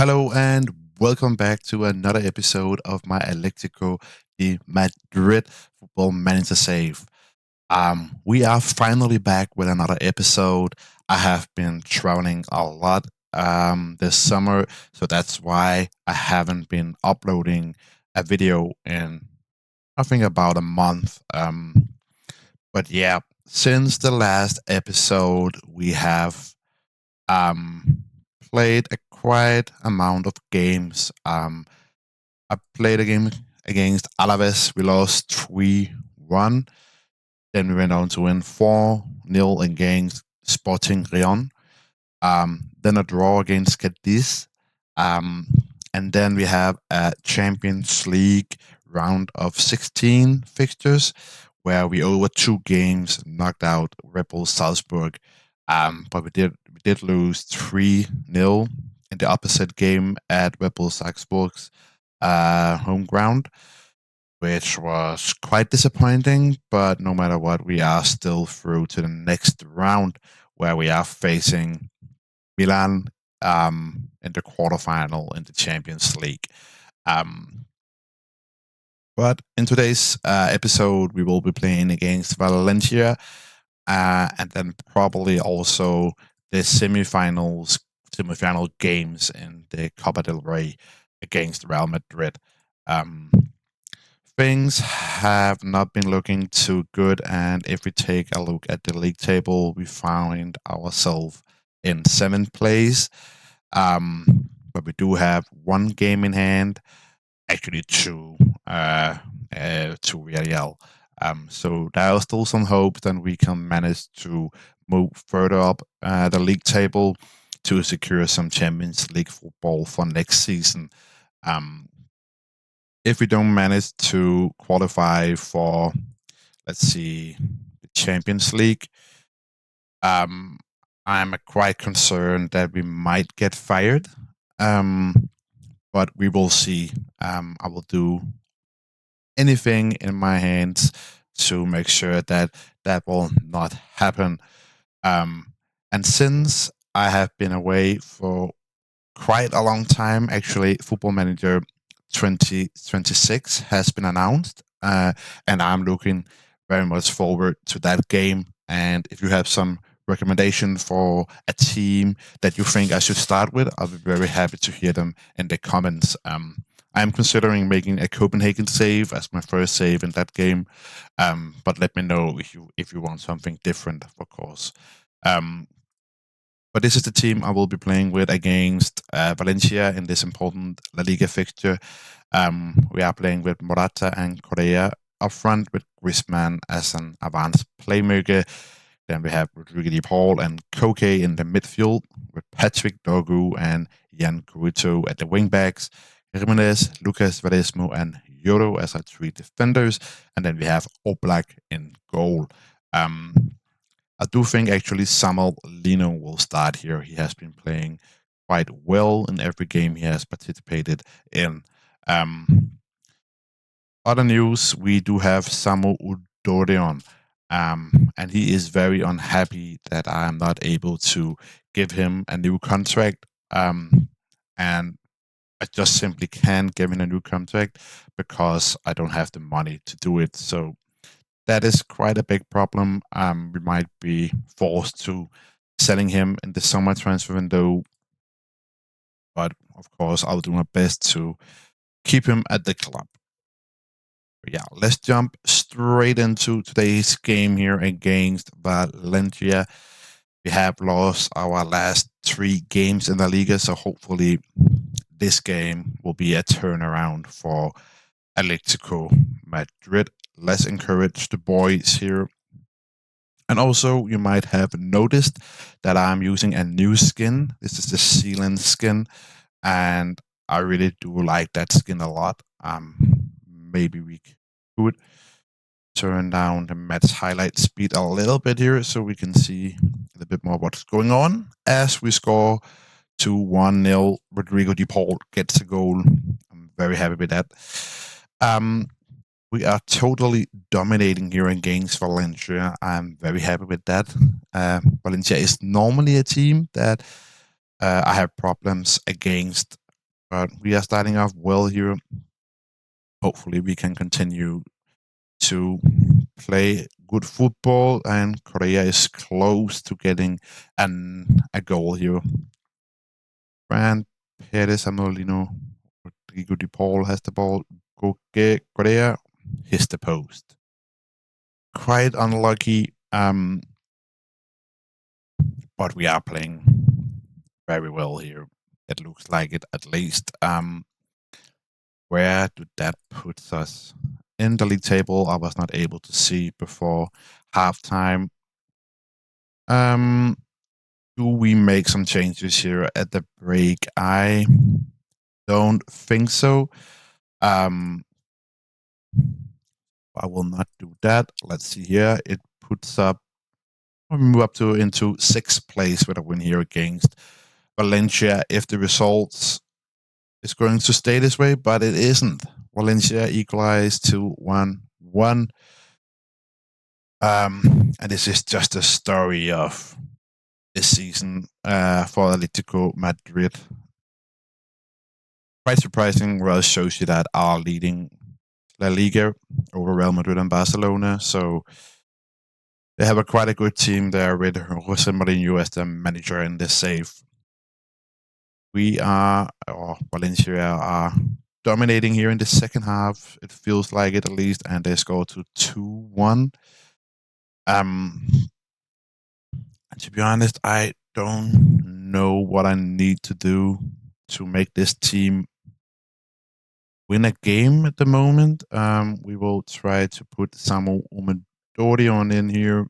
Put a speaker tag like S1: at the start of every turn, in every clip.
S1: Hello and welcome back to another episode of my Electrico de Madrid Football Manager Save. We are finally back with another episode. I have been traveling a lot this summer, so that's why I haven't been uploading a video in I think about a month. But yeah, since the last episode, we have um, played a quite amount of games. I played a game against Alaves. We lost 3-1. Then we went on to win 4-0 against Sporting Rion. Then a draw against Cadiz. Um, and then we have a Champions League round of 16 fixtures where we over two games knocked out Red Bull Salzburg. But we did lose 3-0 in the opposite game at Red Bull Salzburg's home ground, which was quite disappointing. But no matter what, we are still through to the next round where we are facing Milan in the quarterfinal in the Champions League. Um, but in today's episode, we will be playing against Valencia and then probably also the semifinal games in the Copa del Rey against Real Madrid. Um, Things have not been looking too good, and if we take a look at the league table, we find ourselves in seventh place. But we do have one game in hand, actually two, to Real. So there are still some hope that we can manage to move further up the league table to secure some Champions League football for next season. Um, if we don't manage to qualify for, let's see, the Champions League, um, I'm quite concerned that we might get fired. Um, but we will see. I will do anything in my hands to make sure that that will not happen. Um, and since I have been away for quite a long time, actually, Football Manager 2026 has been announced, and I'm looking very much forward to that game. And if you have some recommendation for a team that you think I should start with, I'll be very happy to hear them in the comments. I'm considering making a Copenhagen save as my first save in that game, but let me know if you want something different, of course. Um, but this is the team I will be playing with against Valencia in this important La Liga fixture. We are playing with Morata and Correa up front, with Griezmann as an advanced playmaker. Then we have Rodrigo de Paul and Koke in the midfield, with Patrick Dorgu and Jan Kuruto at the wingbacks, Jimenez, Lucas Varesmo, and Yoro as our three defenders. And then we have Oblak in goal. I do think actually Samuel Lino will start here. He has been playing quite well in every game he has participated in. Um, Other news, we do have Samu Udorion, and he is very unhappy that I am not able to give him a new contract. And I just simply can't give him a new contract because I don't have the money to do it. So that is quite a big problem. We might be forced to selling him in the summer transfer window, but of course, I'll do my best to keep him at the club. But yeah, let's jump straight into today's game here against Valencia. We have lost our last three games in the Liga, so hopefully this game will be a turnaround for Atletico Madrid. Let's encourage the boys here. And also, you might have noticed that I'm using a new skin. This is the Sealand skin, and I really do like that skin a lot. Maybe we could turn down the match highlight speed a little bit here so we can see a little bit more what's going on as we score to 1-0. Rodrigo de Paul gets a goal. I'm very happy with that. We are totally dominating here against Valencia. I'm very happy with that. Valencia is normally a team that I have problems against but we are starting off well here. Hopefully, we can continue to play good football, and Korea is close to getting a goal here. Fran Perez Amolino, Rodrigo De Paul has the ball. Korea hits the post. Quite unlucky, but we are playing very well here. It looks like it, at least. Where do that puts us? In the league table, I was not able to see before halftime. Do we make some changes here at the break? I don't think so. I will not do that. Let's see here. It puts up, we move up to into sixth place with a win here against Valencia. If the results is going to stay this way, but it isn't. Valencia equalized to 1-1. And this is just a story of this season for Atletico Madrid. Quite surprising. Well, it shows you that are leading La Liga over Real Madrid and Barcelona. So they have quite a good team there with Jose Mourinho as the manager in this save. We are, or Valencia are dominating here in the second half. It feels like it, at least, and they score to 2-1. And to be honest, I don't know what I need to do to make this team win a game at the moment. We will try to put Samu Umedorion in here.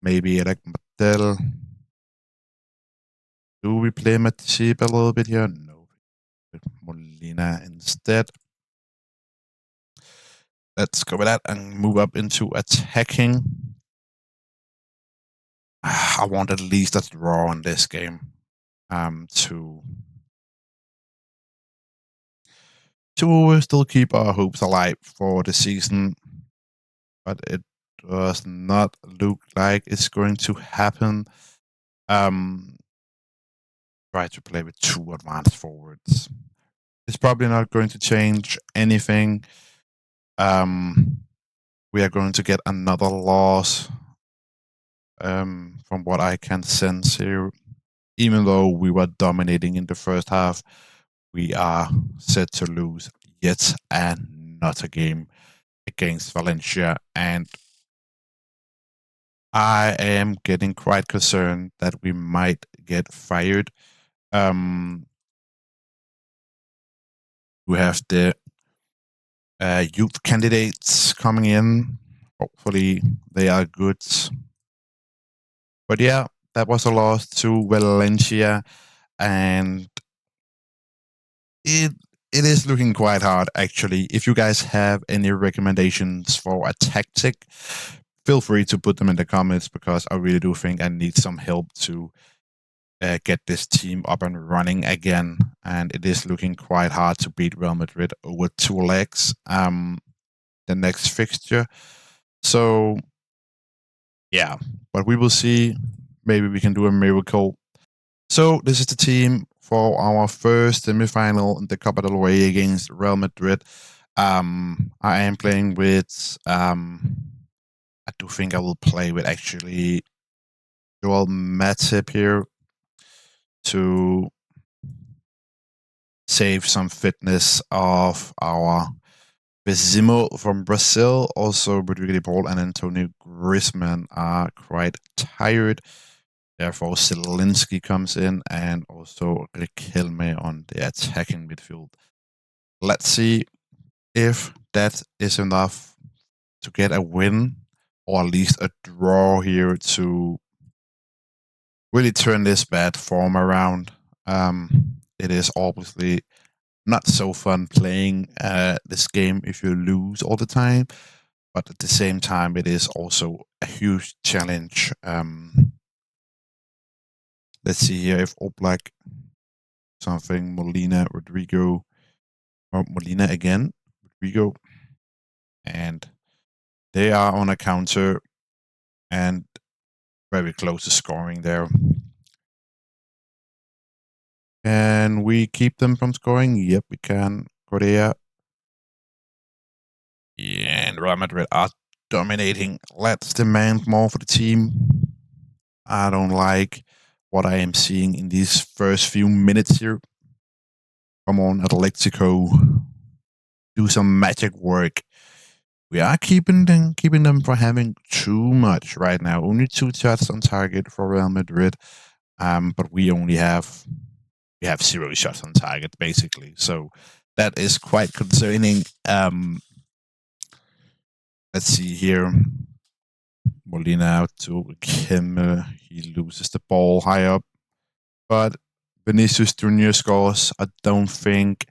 S1: Maybe Eric Mattel. Do we play Matip a little bit here? No. With Molina instead. Let's go with that and move up into attacking. I want at least a draw in this game to still keep our hopes alive for the season, but it does not look like it's going to happen. Try to play with two advanced forwards. It's probably not going to change anything. We are going to get another loss from what I can sense here. Even though we were dominating in the first half, we are set to lose yet another game against Valencia. And I am getting quite concerned that we might get fired. We have the youth candidates coming in. Hopefully they are good. But yeah, that was a loss to Valencia, and it is looking quite hard, actually. If you guys have any recommendations for a tactic, feel free to put them in the comments, because I really do think I need some help to get this team up and running again. And it is looking quite hard to beat Real Madrid over 2 legs the next fixture. So yeah, but we will see. Maybe we can do a miracle. So this is the team for our first semi-final in the Copa del Rey against Real Madrid. I am playing with. I do think I will play with actually Joel Matip here to save some fitness of our Bezimo from Brazil. Also, Rodrigo De Paul and Antonio Griezmann are quite tired. Therefore, Zielinski comes in, and also Riquelme on the attacking midfield. Let's see if that is enough to get a win, or at least a draw here to really turn this bad form around. It is obviously not so fun playing this game if you lose all the time, but at the same time, it is also a huge challenge. Let's see here if Oblak, something, Molina, Rodrigo, or Molina again, Rodrigo, and they are on a counter and very close to scoring there. Can we keep them from scoring? Yep, we can. Korea. Yeah, and Real Madrid are dominating. Let's demand more for the team. I don't like what I am seeing in these first few minutes here. Come on, Atletico. Do some magic work. We are keeping them from having too much right now. Only 2 shots on target for Real Madrid. But we have 0 shots on target basically. So that is quite concerning. Let's see here. Molina out to Kimmel. He loses the ball high up. But Vinicius Jr. scores. I don't think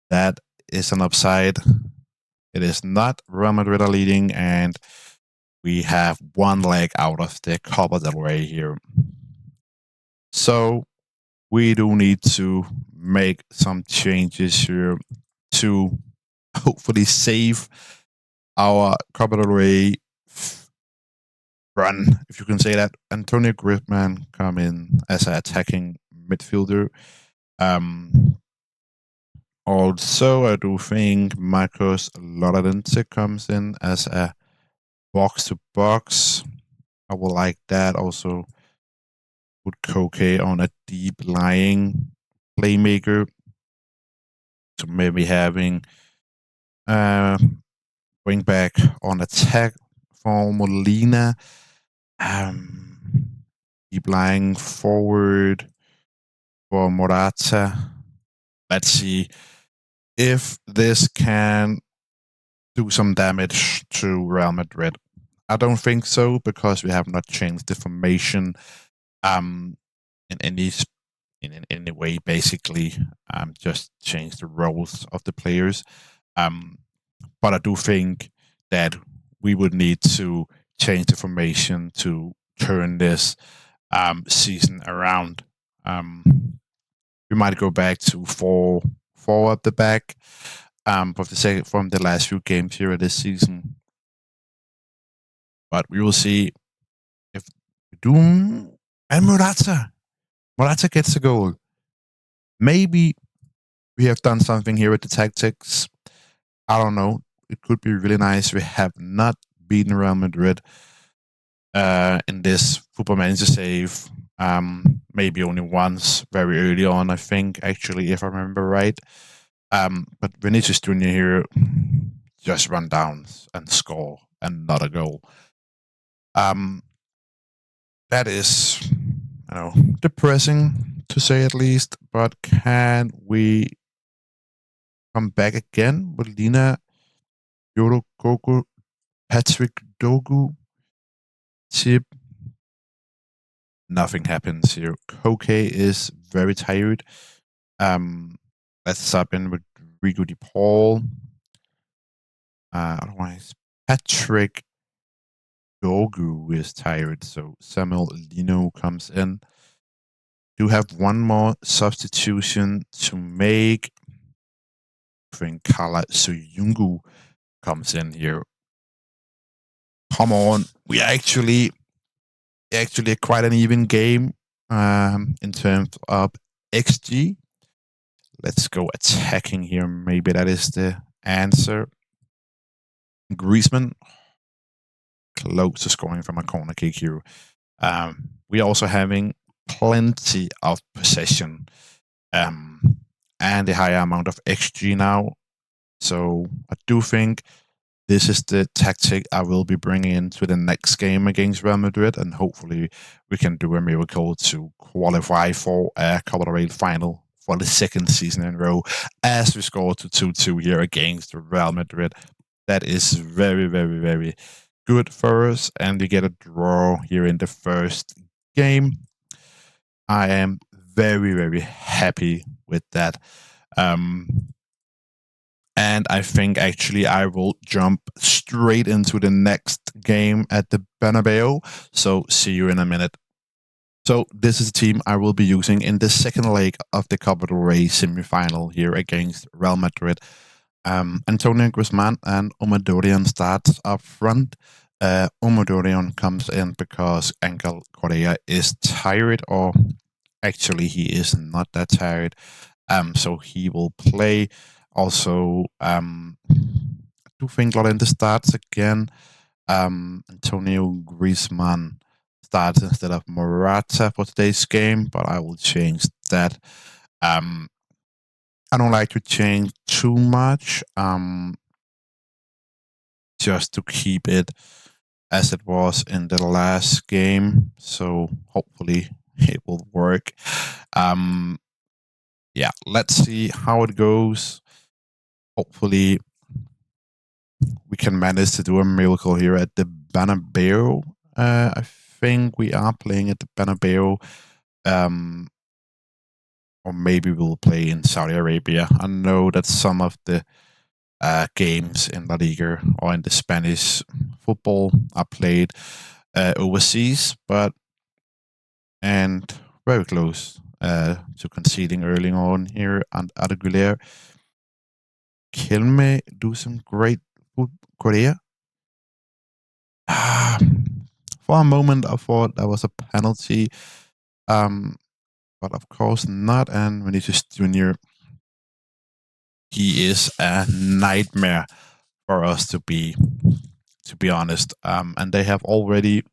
S1: that is an upside. It is not. Real Madrid are leading, and we have one leg out of the Copa del Rey here. So we do need to make some changes here to hopefully save our Copa del Rey run, if you can say that. Antonio Griezmann come in as an attacking midfielder. Also, I do think Marcos Llorente comes in as a box to box. I will like that. Also, put Koke on a deep lying playmaker. So maybe having bring back on attack for Molina. Deep lying forward for Morata. Let's see if this can do some damage to Real Madrid. I don't think so because we have not changed the formation in any way. Basically, just changed the roles of the players. But I do think that we would need to change the formation to turn this season around. We might go back to four at the back from the last few games here this season. But we will see if Doom and Morata gets a goal. Maybe we have done something here with the tactics. I don't know. It could be really nice. We have not beaten Real Madrid in this Football Manager save. Maybe only once, very early on, I think, actually, if I remember right. But Vinicius Jr. here just run down and score another goal. That is, depressing to say at least. But can we come back again with Lina, Yoro Koko, Patrick Dogu, Chip? Nothing happens here. Koke is very tired. Let's sub in with Rigo De Paul. Otherwise, Patrick Dogu is tired, so Samuel Lino comes in. Do have one more substitution to make. I think Kala Suyungu comes in here. Come on, we actually quite an even game in terms of XG. Let's go attacking here. Maybe that is the answer. Griezmann, close to scoring from a corner kick here. We are also having plenty of possession and a higher amount of XG now. So I do think this is the tactic I will be bringing into the next game against Real Madrid, and hopefully we can do a miracle to qualify for a Copa del Rey final for the second season in a row as we score to 2-2 here against Real Madrid. That is very, very, very good for us, and we get a draw here in the first game. I am very, very happy with that. And I think actually I will jump straight into the next game at the Bernabeu. So see you in a minute. So this is the team I will be using in the second leg of the Copa del Rey semi-final here against Real Madrid. Antonio Griezmann and Omar starts up front. Omar comes in because Angel Correa is tired, or Actually, he is not that tired. So he will play. Also, I do think Llorente starts again. Antonio Griezmann starts instead of Morata for today's game, but I will change that. Um, I don't like to change too much, just to keep it as it was in the last game. So hopefully it will work. Um, yeah, let's see how it goes. Hopefully we can manage to do a miracle here at the Bernabeu. I think we are playing at the Bernabeu. Um, or maybe we'll play in Saudi Arabia. I know that some of the games in La Liga or in the Spanish football are played overseas, but and very close to conceding early on here. And Aguilera, Kilme do some great foot Korea. For a moment, I thought that was a penalty, um, but of course not. And Vinicius Junior, he is a nightmare for us to be honest. And they have already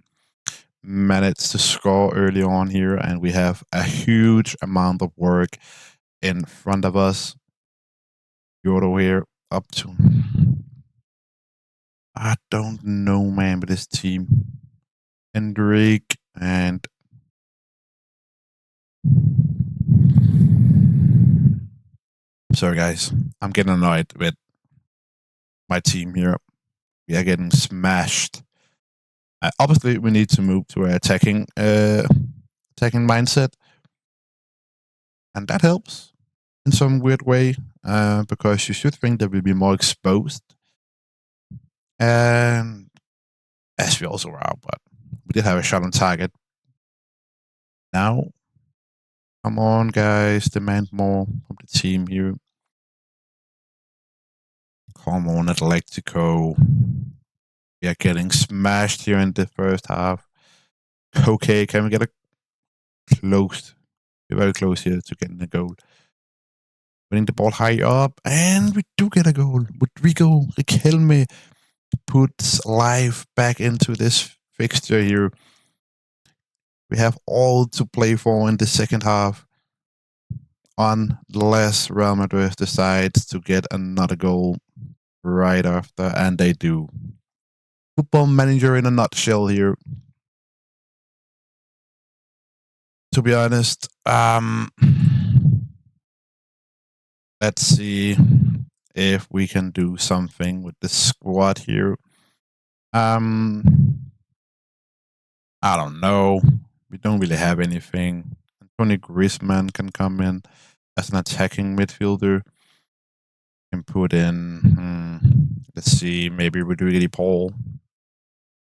S1: managed to score early on here, and we have a huge amount of work in front of us. Euro here up to, I don't know, man, but this team, Hendrik and sorry guys, I'm getting annoyed with my team here. We are getting smashed. Obviously, we need to move to an attacking mindset, and that helps in some weird way, because you should think that we'll be more exposed, and as we also are, but we did have a shot on target. Now, come on, guys, demand more from the team here. Come on, Atletico. We are getting smashed here in the first half. Okay, can we get a close? We're very close here to getting a goal. Winning the ball high up, and we do get a goal. Rodrigo Riquelme puts life back into this fixture here. We have all to play for in the second half, unless Real Madrid decides to get another goal right after, and they do. Football manager in a nutshell here. To be honest, let's see if we can do something with the squad here. Um, I don't know. We don't really have anything. Antonio Griezmann can come in as an attacking midfielder. Can put in. Let's see. Maybe Rodrigo Paul,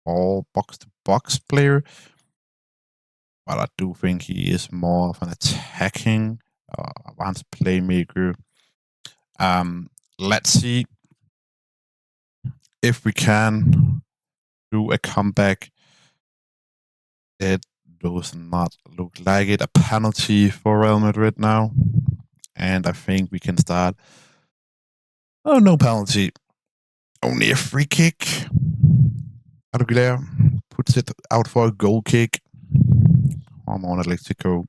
S1: all box to box player. But I do think he is more of an attacking, advanced playmaker. Let's see if we can do a comeback. It does not look like it. A penalty for Real Madrid now. And I think we can start. Oh, no penalty. Only a free kick. Aguilera puts it out for a goal kick. I'm on Atletico.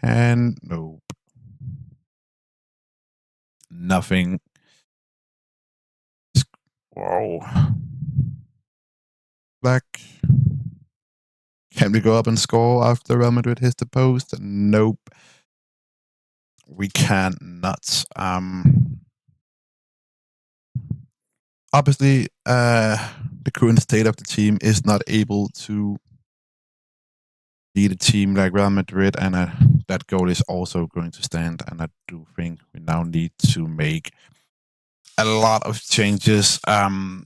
S1: And nope. Nothing. Whoa. Black. Can we go up and score after Real Madrid hits the post? Nope. We can't. Nuts. Obviously, the current state of the team is not able to beat a team like Real Madrid, and that goal is also going to stand. And I do think we now need to make a lot of changes. Mm,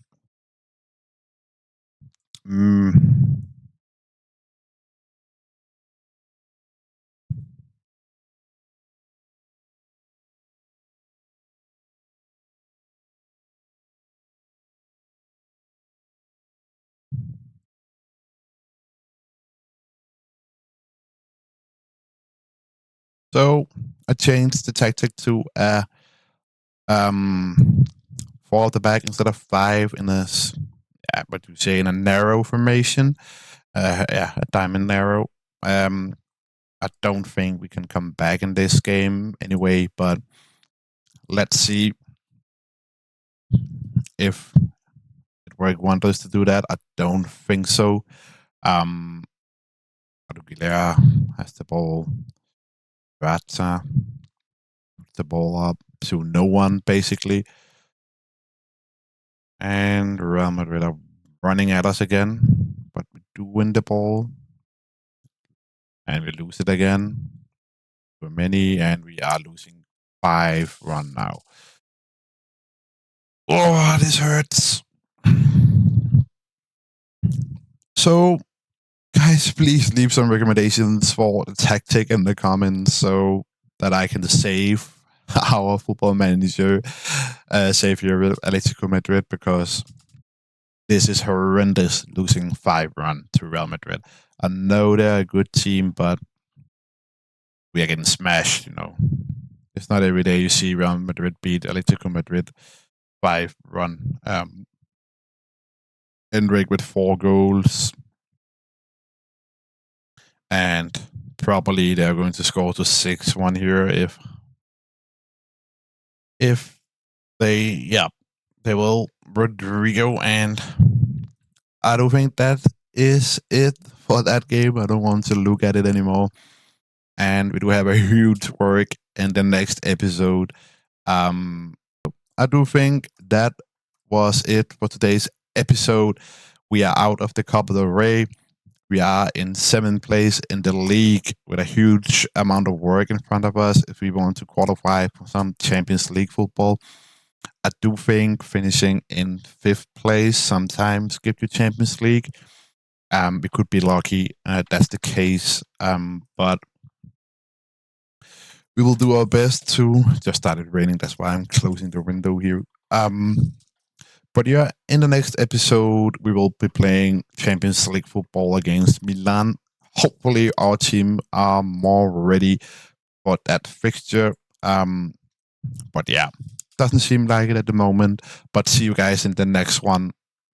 S1: So I changed the tactic to um 4 at the back instead of 5 in what you say, in a narrow formation. Yeah, a diamond narrow. Um, I don't think we can come back in this game anyway, but let's see if it work wonders to do that. I don't think so. Aguilera has the ball. Rata the ball up to no one basically, and Real Madrid are running at us again, but we do win the ball, and we lose it again. Too many, and we are losing 5-1 now. Oh, this hurts. So, guys, please leave some recommendations for the tactic in the comments so that I can save our football manager, save your Atletico Madrid, because this is horrendous, losing 5-1 to Real Madrid. I know they're a good team, but we are getting smashed, you know. It's not every day you see Real Madrid beat Atletico Madrid 5-1. Enrique with 4 goals. And probably they're going to score to 6-1 here if they will. Rodrigo, and I don't think that is it for that game. I don't want to look at it anymore. And we do have a huge work in the next episode. I do think that was it for today's episode. We are out of the Copa del Rey. We are in 7th place in the league with a huge amount of work in front of us if we want to qualify for some Champions League football. I do think finishing in 5th place sometimes gives you Champions League. We could be lucky. That's the case. But we will do our best to. Just started raining. That's why I'm closing the window here. But yeah, in the next episode, we will be playing Champions League football against Milan. Hopefully, our team are more ready for that fixture. But yeah, doesn't seem like it at the moment. But see you guys in the next one.